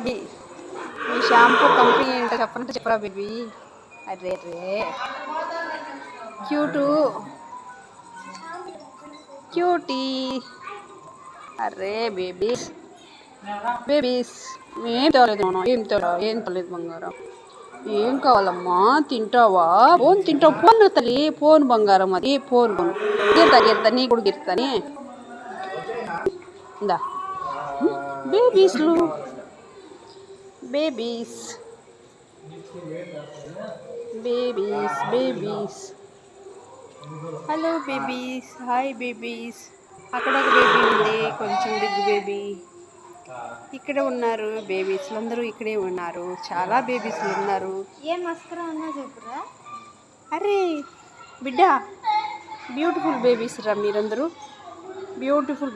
మీ మీ shampoo company ఏంటో చెప్పండి, చెప్పరా బేబీ. అరే రే క్యూటు క్యూటీ. అరే బేబీస్ బేబీస్ ఏం తేలేదు మనం, ఏం తేలేదు బంగారం. ఏం కావాలమ్మా, తింటావా? ఫోన్ తింటావు? ఫోన్ తల్లి, ఫోన్ బంగారం, అది ఫోన్ ఫోన్ గిర్తా నీ కూడా గిర్తాని. ఇందా బేబీస్లు, babies babies babies. Hello babies, hi babies. అక్కడ ఒక బేబీ ఉంది, కొంచెం బిగ్ బేబీ. ఇక్కడ ఉన్నారు బేబీస్లు అందరూ, ఇక్కడే ఉన్నారు. చాలా బేబీస్లు ఉన్నారు. ఏం మస్కరా ఉన్నా చెప్పురా. అరే బిడ్డ, బ్యూటిఫుల్ బేబీస్ రా మీరందరూ. బ్యూటిఫుల్